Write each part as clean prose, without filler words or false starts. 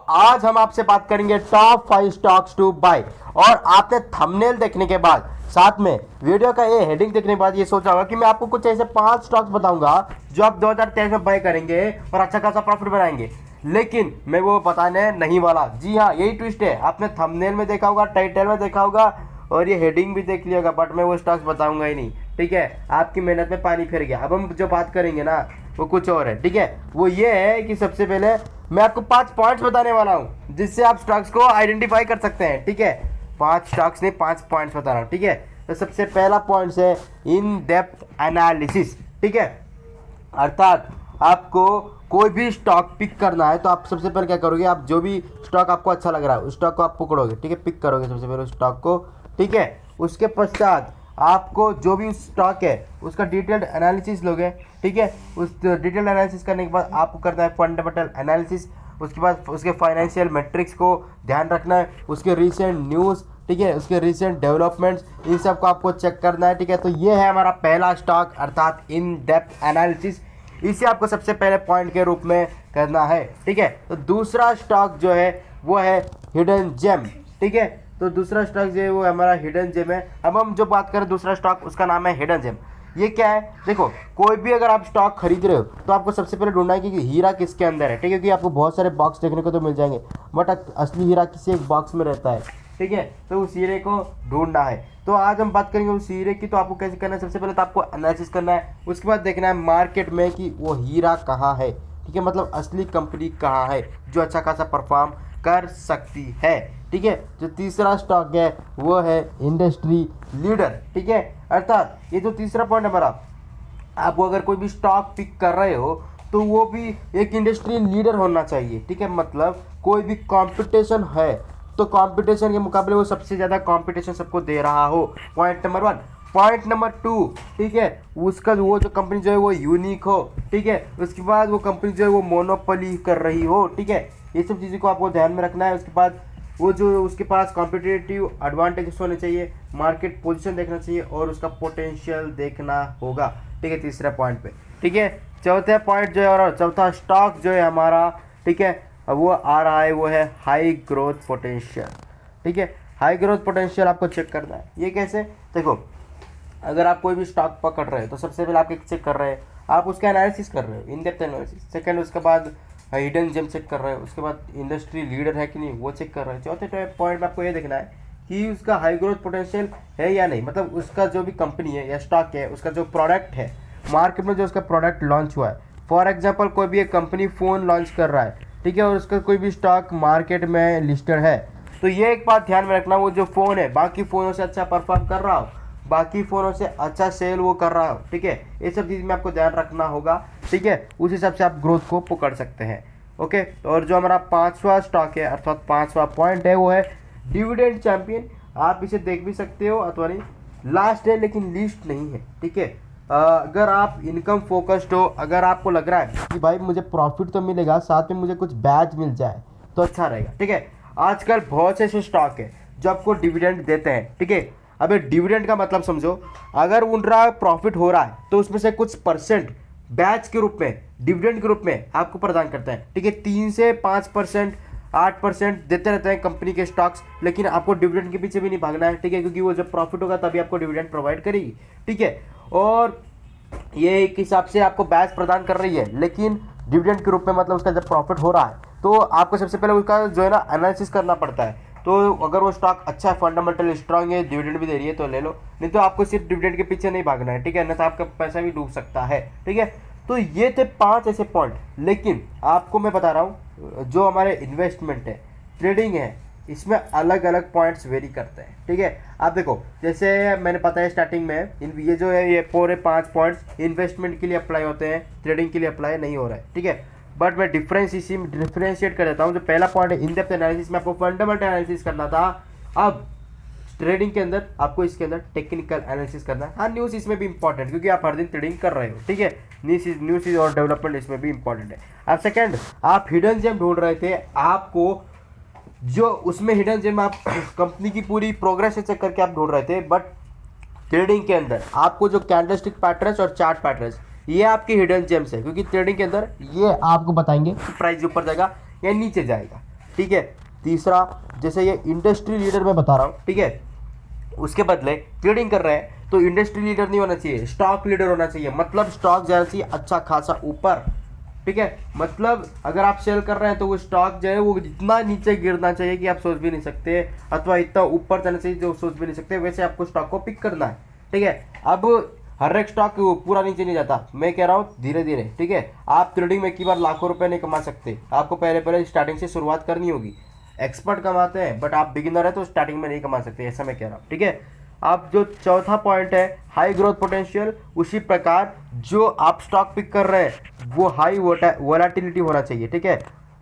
आज हम आपसे बात करेंगे टॉप 5 स्टॉक्स टू बाय। और आपने थंबनेल देखने के बाद, साथ में वीडियो का ये हेडिंग देखने के बाद ये सोचा होगा कि मैं आपको कुछ ऐसे 5 स्टॉक्स बताऊंगा जो आप 2023 में बाय करेंगे और अच्छा खासा प्रॉफिट बनाएंगे। लेकिन मैं वो बताने नहीं वाला। जी हाँ, यही ट्विस्ट है। आपने थंबनेल में देखा होगा, टाइटल में देखा होगा और ये हेडिंग भी देख लिया होगा, बट मैं वो स्टॉक्स बताऊंगा ही नहीं। ठीक है, आपकी मेहनत में पानी फिर गया। अब हम जो बात करेंगे ना वो कुछ और है। ठीक है, वो ये है कि सबसे पहले मैं आपको 5 पॉइंट्स बताने वाला हूँ जिससे आप स्टॉक्स को आइडेंटिफाई कर सकते हैं। ठीक है, 5 स्टॉक्स नहीं, 5 पॉइंट्स बता रहा हूँ। ठीक है, तो सबसे पहला पॉइंट है इन डेप्थ एनालिसिस। ठीक है, अर्थात आपको कोई भी स्टॉक पिक करना है तो आप सबसे पहले क्या करोगे, आप जो भी स्टॉक आपको अच्छा लग रहा है उस स्टॉक को आप पकड़ोगे। ठीक है, पिक करोगे सबसे पहले उस स्टॉक को। ठीक है, उसके पश्चात आपको जो भी स्टॉक है उसका डिटेल्ड एनालिसिस लोगे। ठीक है, उस डिटेल्ड एनालिसिस करने के बाद आपको करना है फंडामेंटल एनालिसिस। उसके बाद उसके फाइनेंशियल मैट्रिक्स को ध्यान रखना है, उसके रीसेंट न्यूज़, ठीक है, उसके रीसेंट डेवलपमेंट्स, इन सब को आपको चेक करना है। ठीक है, तो ये है हमारा पहला स्टॉक अर्थात इन डेप्थ एनालिसिस। इसे आपको सबसे पहले पॉइंट के रूप में करना है। ठीक है, तो दूसरा स्टॉक जो है वो है हिडन जेम। ठीक है, तो दूसरा स्टॉक जो है वो हमारा हिडन जेम है। अब हम जो बात करें दूसरा स्टॉक, उसका नाम है हिडन जेम। ये क्या है, देखो कोई भी अगर आप स्टॉक खरीद रहे हो तो आपको सबसे पहले ढूंढना है कि हीरा किसके अंदर है। ठीक है, क्योंकि आपको बहुत सारे बॉक्स देखने को तो मिल जाएंगे बट असली हीरा किसी एक बॉक्स में रहता है। ठीक है, तो उस हीरे को ढूंढना है। तो आज हम बात करेंगे उस हीरे की। तो आपको कैसे करना है, सबसे पहले तो आपको एनालिसिस करना है, उसके बाद देखना है मार्केट में कि वो हीरा कहाँ है। ठीक है, मतलब असली कंपनी कहाँ है जो अच्छा खासा परफॉर्म कर सकती है। ठीक है, जो तीसरा स्टॉक है वो है इंडस्ट्री लीडर। ठीक है, अर्थात ये जो तीसरा पॉइंट है हमारा, आपको अगर कोई भी स्टॉक पिक कर रहे हो तो वो भी एक इंडस्ट्री लीडर होना चाहिए। ठीक है, मतलब कोई भी कंपटीशन है तो कंपटीशन के मुकाबले वो सबसे ज़्यादा कंपटीशन सबको दे रहा हो। Point number 1। पॉइंट नंबर 2, ठीक है, उसका वो जो कंपनी जो है वो यूनिक हो। ठीक है, उसके बाद वो कंपनी जो है वो मोनोपोली कर रही हो। ठीक है, ये सब चीज़ों को आपको ध्यान में रखना है। उसके बाद वो जो उसके पास कॉम्पिटिटिव एडवांटेजेस होने चाहिए, मार्केट पोजीशन देखना चाहिए और उसका पोटेंशियल देखना होगा। ठीक है, तीसरे पॉइंट पे। ठीक है, चौथा पॉइंट जो है और चौथा स्टॉक जो है हमारा, ठीक है, वो आ रहा है वो है हाई ग्रोथ पोटेंशियल। ठीक है, हाई ग्रोथ पोटेंशियल आपको चेक करना है। ये कैसे, देखो अगर आप कोई भी स्टॉक पकड़ रहे हो तो सबसे पहले आप एक चेक कर रहे हैं, आप उसका एनालिसिस कर रहे हो, इन डेप्थ एनालिसिस। सेकंड, उसके बाद हिडन जेम चेक कर रहे हो, उसके बाद इंडस्ट्री लीडर है कि नहीं वो चेक कर रहे हैं। चौथे पॉइंट में आपको ये देखना है कि उसका हाई ग्रोथ पोटेंशियल है या नहीं, मतलब उसका जो भी कंपनी है या स्टॉक है, उसका जो प्रोडक्ट है, मार्केट में जो उसका प्रोडक्ट लॉन्च हुआ है। फॉर एग्जाम्पल कोई भी एक कंपनी फ़ोन लॉन्च कर रहा है, ठीक है, और उसका कोई भी स्टॉक मार्केट में लिस्टेड है, तो ये एक बात ध्यान में रखना, वो जो फ़ोन है बाकी फ़ोनों से अच्छा परफॉर्म कर रहा हो, बाकी फ़ोनों से अच्छा सेल वो कर रहा हो। ठीक है, ये सब चीज़ में आपको ध्यान रखना होगा। ठीक है, उस हिसाब से आप ग्रोथ को पकड़ सकते हैं। ओके, और जो हमारा 5वां स्टॉक है अर्थात 5वां पॉइंट है वो है डिविडेंड चैंपियन। आप इसे देख भी सकते हो अथवा नहीं, लास्ट है लेकिन लिस्ट नहीं है। ठीक है, अगर आप इनकम फोकस्ड हो, अगर आपको लग रहा है कि भाई मुझे प्रॉफिट तो मिलेगा साथ में मुझे कुछ बैच मिल जाए तो अच्छा रहेगा। ठीक है, आजकल बहुत से ऐसे स्टॉक है जो आपको डिविडेंड देते हैं। ठीक है, अब डिविडेंड का मतलब समझो, अगर उनका प्रॉफिट हो रहा है तो उसमें से कुछ परसेंट बैच के रूप में, डिविडेंड के रूप में आपको प्रदान करता है। ठीक है, 3 से 5%, 8% देते रहते हैं कंपनी के स्टॉक्स, लेकिन आपको डिविडेंड के पीछे भी नहीं भागना है। ठीक है, क्योंकि वो जब प्रॉफिट होगा तभी आपको डिविडेंड प्रोवाइड करेगी। ठीक है, और ये एक हिसाब से आपको बैच प्रदान कर रही है, लेकिन डिविडेंड के रूप में, मतलब उसका जब प्रॉफिट हो रहा है तो आपको सबसे पहले उसका जो है ना एनालिसिस करना पड़ता है। तो अगर वो स्टॉक अच्छा है, फंडामेंटल स्ट्रांग है, डिविडेंड भी दे रही है तो ले लो, नहीं तो आपको सिर्फ डिविडेंड के पीछे नहीं भागना है। ठीक है, नहीं तो आपका पैसा भी डूब सकता है। ठीक है, तो ये थे 5 ऐसे पॉइंट। लेकिन आपको मैं बता रहा हूँ, जो हमारे इन्वेस्टमेंट है, ट्रेडिंग है, इसमें अलग अलग पॉइंट्स वेरी करते हैं। ठीक है, आप देखो जैसे मैंने पता है स्टार्टिंग में ये जो है ये पूरे 5 पॉइंट्स इन्वेस्टमेंट के लिए अप्लाई होते हैं, ट्रेडिंग के लिए अप्लाई नहीं हो रहा है। ठीक है, बट मैं डिफ्रेंशिएट कर देता हूँ। जो पहला पॉइंट है इन डेप्थ एनालिसिस में आपको फंडामेंटल एनालिसिस करना था। अब ट्रेडिंग के अंदर आपको इसके अंदर टेक्निकल एनालिसिस करना है। हाँ, न्यूज़ इसमें भी इंपॉर्टेंट क्योंकि आप हर दिन ट्रेडिंग कर रहे हो। ठीक है, न्यूज़ और डेवलपमेंट इसमें भी इंपॉर्टेंट है। अब सेकंड, आप हिडन जेम ढूंढ रहे थे, आपको जो उसमें हिडन जेम आप कंपनी की पूरी प्रोग्रेस चेक करके आप ढूंढ रहे थे, बट ट्रेडिंग के अंदर आपको जो कैंडलस्टिक पैटर्न्स और चार्ट पैटर्न्स, ये आपकी हिडन जेम्स है, क्योंकि ट्रेडिंग के अंदर ये आपको बताएंगे कि प्राइस ऊपर जाएगा या नीचे जाएगा। ठीक है। तीसरा, जैसे ये इंडस्ट्री लीडर मैं बता रहा हूँ, ठीक है, उसके बदले ट्रेडिंग कर रहे हैं तो इंडस्ट्री लीडर नहीं होना चाहिए, स्टॉक लीडर होना चाहिए। मतलब स्टॉक जाना चाहिए अच्छा खासा ऊपर, ठीक है। मतलब अगर आप सेल कर रहे हैं तो वो स्टॉक जो है वो इतना नीचे गिरना चाहिए कि आप सोच भी नहीं सकते, अथवा इतना ऊपर जाना चाहिए जो सोच भी नहीं सकते, वैसे आपको स्टॉक को पिक करना है, ठीक है। अब हर एक स्टॉक पूरा नीचे नहीं जाता, मैं कह रहा हूँ धीरे धीरे, ठीक है। आप ट्रेडिंग में एक ही बार लाखों रुपए नहीं कमा सकते, आपको पहले पहले स्टार्टिंग से शुरुआत करनी होगी। एक्सपर्ट कमाते हैं बट आप बिगिनर है तो स्टार्टिंग में नहीं कमा सकते, ऐसा मैं कह रहा हूँ, ठीक है। अब जो चौथा पॉइंट है हाई ग्रोथ पोटेंशियल, उसी प्रकार जो आप स्टॉक पिक कर रहे हैं वो हाई वोलेटिलिटी होना चाहिए, ठीक है।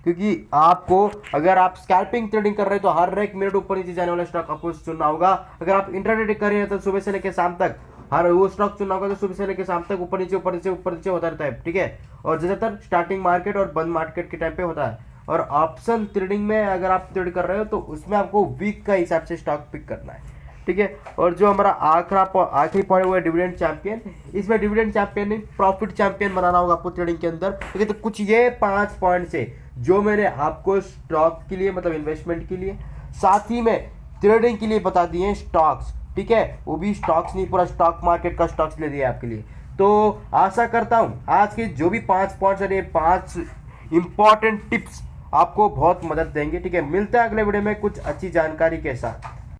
क्योंकि आपको, अगर आप स्कैल्पिंग ट्रेडिंग कर रहे हैं तो हर एक मिनट ऊपर नीचे जाने वाला स्टॉक आपको चुनना होगा। अगर आप इंट्राडे कर रहे हैं तो सुबह से लेकर शाम तक हर वो स्टॉक चुनना होगा, तो सुबह से लेकर शाम तक ऊपर नीचे ऊपर नीचे ऊपर नीचे होता रहता है, ठीक है। और ज़्यादातर स्टार्टिंग मार्केट और बंद मार्केट के टाइम पे होता है। और ऑप्शन ट्रेडिंग में अगर आप ट्रेड कर रहे हो तो उसमें आपको वीक का हिसाब से स्टॉक पिक करना है, ठीक है। और जो हमारा आखिरी पॉइंट वो है डिविडेंड चैंपियन। इसमें डिविडेंड चैंपियन नहीं, प्रॉफिट चैंपियन बनाना होगा आपको ट्रेडिंग के अंदर, ठीक है। तो कुछ ये 5 पॉइंट्स है जो मैंने आपको स्टॉक के लिए, मतलब इन्वेस्टमेंट के लिए, साथ ही में ट्रेडिंग के लिए बता दिए स्टॉक्स, ठीक है। वो भी स्टॉक्स नहीं, पूरा स्टॉक मार्केट का स्टॉक्स ले दिया आपके लिए। तो आशा करता हूँ आज के जो भी 5 पॉइंट्स है, 5 इंपॉर्टेंट टिप्स आपको बहुत मदद देंगे, ठीक है। मिलते हैं अगले वीडियो में कुछ अच्छी जानकारी के साथ।